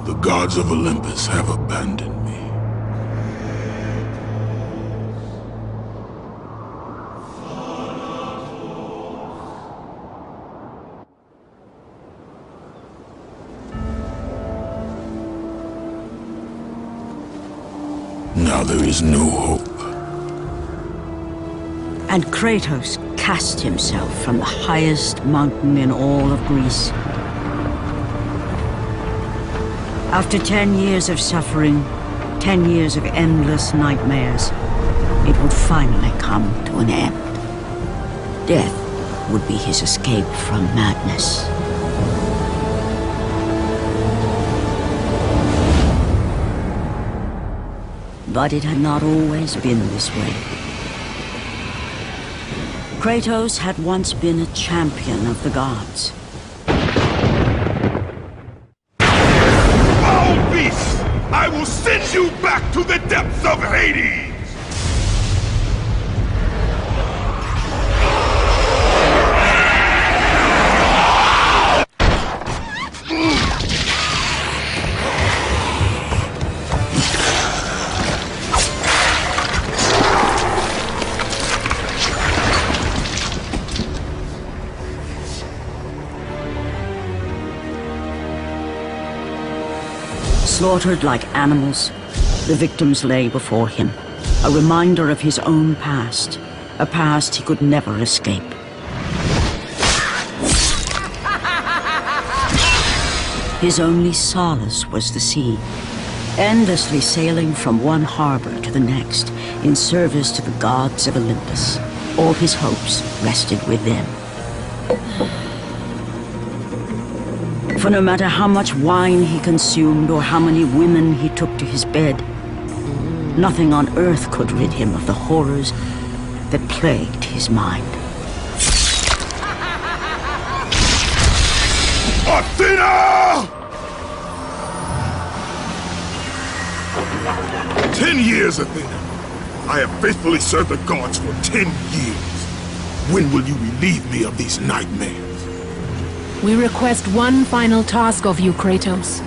The gods of Olympus have abandoned me. Now there is no hope. And Kratos cast himself from the highest mountain in all of Greece. After 10 years of suffering, 10 years of endless nightmares, it would finally come to an end. Death would be his escape from madness. But it had not always been this way. Kratos had once been a champion of the gods. Foul beast! I will send you back to the depths of Hades! Slaughtered like animals, the victims lay before him, a reminder of his own past, a past he could never escape. His only solace was the sea, endlessly sailing from one harbor to the next in service to the gods of Olympus. All his hopes rested with them. For no matter how much wine he consumed or how many women he took to his bed, nothing on earth could rid him of the horrors that plagued his mind. Athena! 10 years, Athena. I have faithfully served the gods for 10 years. When will you relieve me of these nightmares? We request one final task of you, Kratos.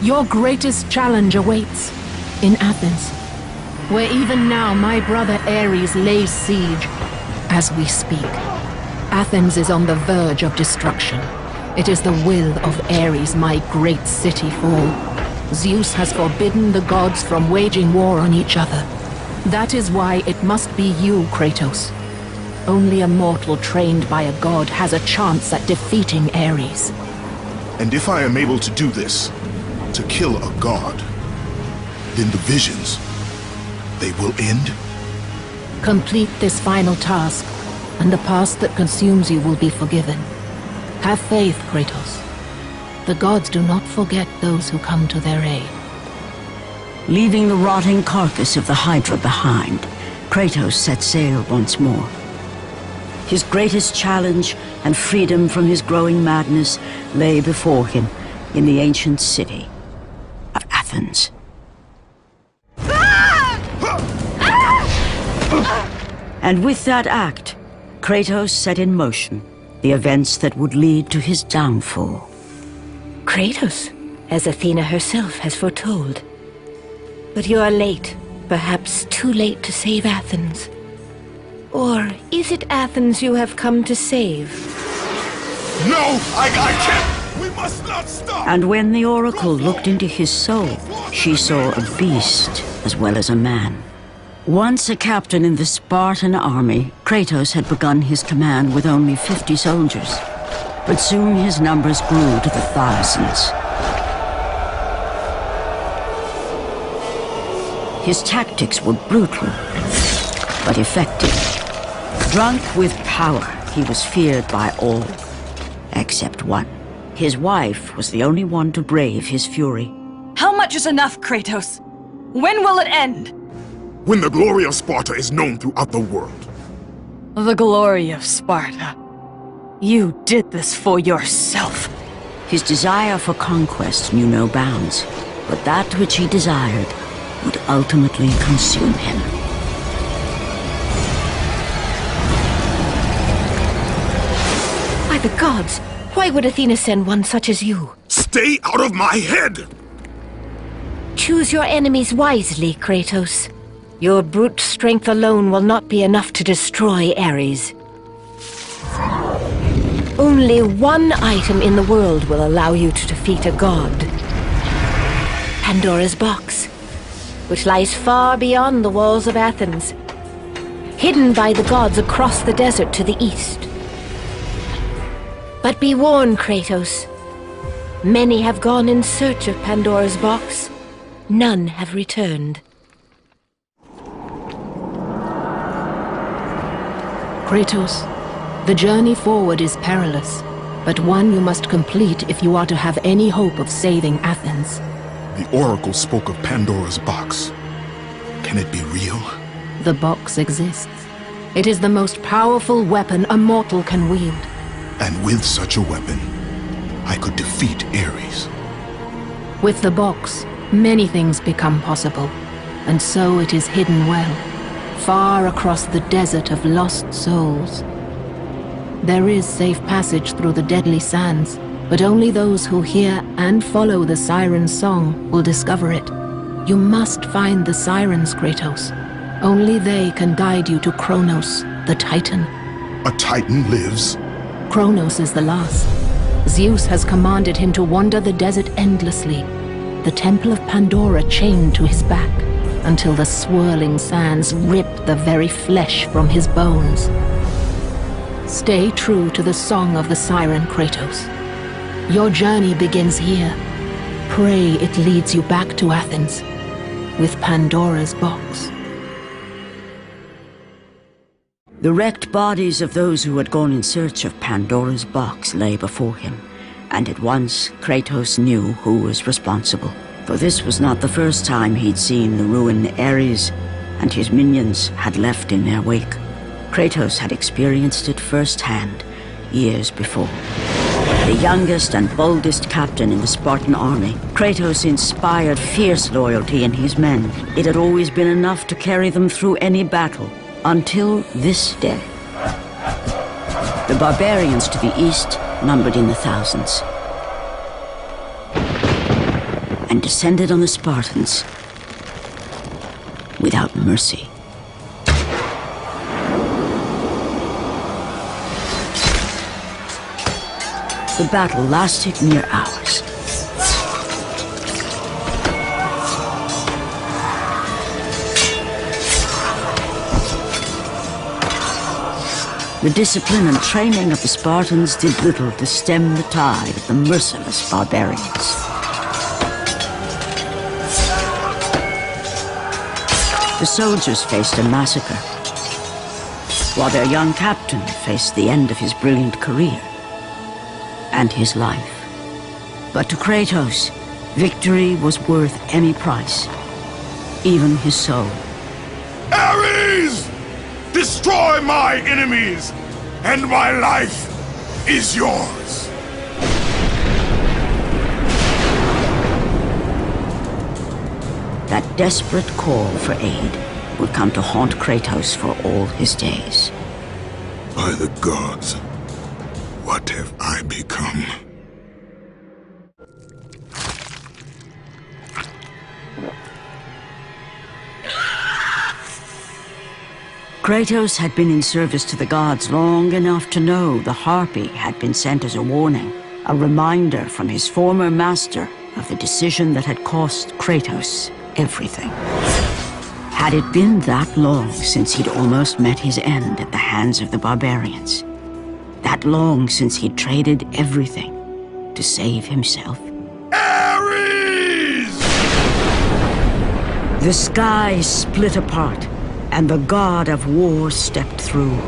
Your greatest challenge awaits in Athens, where even now my brother Ares lays siege as we speak. Athens is on the verge of destruction. It is the will of Ares my great city fall. Zeus has forbidden the gods from waging war on each other. That is why it must be you, Kratos. Only a mortal trained by a god has a chance at defeating Ares. And if I am able to do this, to kill a god, then the visions, they will end? Complete this final task, and the past that consumes you will be forgiven. Have faith, Kratos. The gods do not forget those who come to their aid. Leaving the rotting carcass of the Hydra behind, Kratos set sail once more. His greatest challenge and freedom from his growing madness lay before him in the ancient city of Athens. And with that act, Kratos set in motion the events that would lead to his downfall. Kratos, as Athena herself has foretold. But you are late, perhaps too late to save Athens. Or is it Athens you have come to save? No! I can't! We must not stop! And when the Oracle looked into his soul, she saw a beast as well as a man. Once a captain in the Spartan army, Kratos had begun his command with only 50 soldiers. But soon his numbers grew to the thousands. His tactics were brutal, but effective. Drunk with power, he was feared by all, except one. His wife was the only one to brave his fury. How much is enough, Kratos? When will it end? When the glory of Sparta is known throughout the world. The glory of Sparta. You did this for yourself. His desire for conquest knew no bounds, but that which he desired would ultimately consume him. By the gods, why would Athena send one such as you? Stay out of my head! Choose your enemies wisely, Kratos. Your brute strength alone will not be enough to destroy Ares. Only one item in the world will allow you to defeat a god. Pandora's box, which lies far beyond the walls of Athens, hidden by the gods across the desert to the east. But be warned, Kratos. Many have gone in search of Pandora's box. None have returned. Kratos, the journey forward is perilous, but one you must complete if you are to have any hope of saving Athens. The Oracle spoke of Pandora's box. Can it be real? The box exists. It is the most powerful weapon a mortal can wield. And with such a weapon, I could defeat Ares. With the box, many things become possible, and so it is hidden well, far across the desert of lost souls. There is safe passage through the deadly sands, but only those who hear and follow the siren's song will discover it. You must find the sirens, Kratos. Only they can guide you to Kronos, the Titan. A Titan lives? Kronos is the last. Zeus has commanded him to wander the desert endlessly, the Temple of Pandora chained to his back, until the swirling sands rip the very flesh from his bones. Stay true to the song of the siren, Kratos. Your journey begins here. Pray it leads you back to Athens, with Pandora's box. The wrecked bodies of those who had gone in search of Pandora's box lay before him, and at once Kratos knew who was responsible. For this was not the first time he'd seen the ruin Ares and his minions had left in their wake. Kratos had experienced it firsthand, years before. The youngest and boldest captain in the Spartan army, Kratos inspired fierce loyalty in his men. It had always been enough to carry them through any battle, until this day. The barbarians to the east numbered in the thousands, and descended on the Spartans without mercy. The battle lasted near hours. The discipline and training of the Spartans did little to stem the tide of the merciless barbarians. The soldiers faced a massacre, while their young captain faced the end of his brilliant career and his life. But to Kratos, victory was worth any price, even his soul. Ares! Destroy my enemies, and my life is yours. That desperate call for aid would come to haunt Kratos for all his days. By the gods, what have I become? Kratos had been in service to the gods long enough to know the Harpy had been sent as a warning, a reminder from his former master of the decision that had cost Kratos everything. Had it been that long since he'd almost met his end at the hands of the barbarians? That long since he'd traded everything to save himself? Ares! The sky split apart, and the god of war stepped through.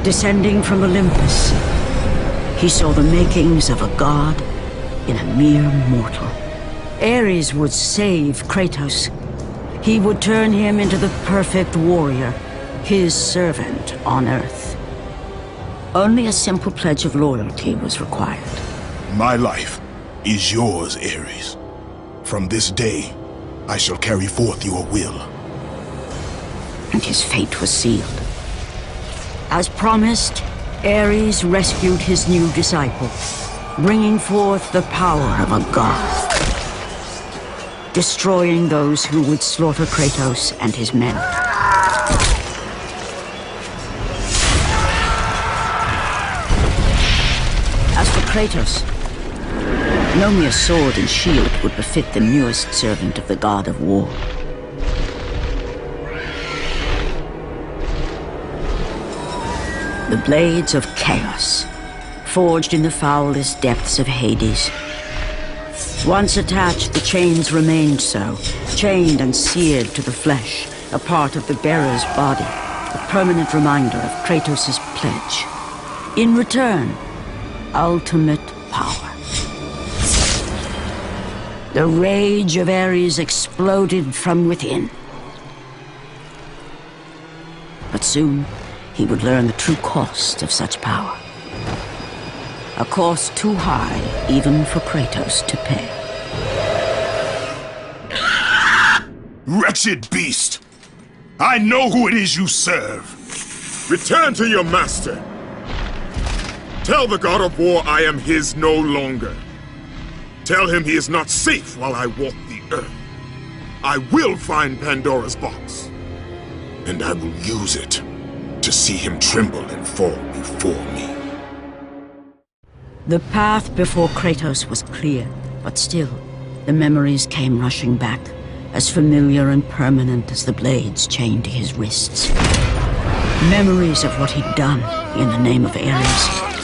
Descending from Olympus, he saw the makings of a god in a mere mortal. Ares would save Kratos. He would turn him into the perfect warrior, his servant on Earth. Only a simple pledge of loyalty was required. My life is yours, Ares. From this day, I shall carry forth your will. And his fate was sealed. As promised, Ares rescued his new disciple, bringing forth the power of a god, destroying those who would slaughter Kratos and his men. As for Kratos, no mere sword and shield would befit the newest servant of the god of war. The blades of chaos, forged in the foulest depths of Hades. Once attached, the chains remained so, chained and seared to the flesh, a part of the bearer's body, a permanent reminder of Kratos' pledge. In return, ultimate power. The rage of Ares exploded from within. But soon, he would learn the true cost of such power. A cost too high even for Kratos to pay. Wretched beast! I know who it is you serve! Return to your master! Tell the god of war I am his no longer. Tell him he is not safe while I walk the earth. I will find Pandora's box. And I will use it to see him tremble and fall before me. The path before Kratos was clear, but still, the memories came rushing back, as familiar and permanent as the blades chained to his wrists. Memories of what he'd done in the name of Ares.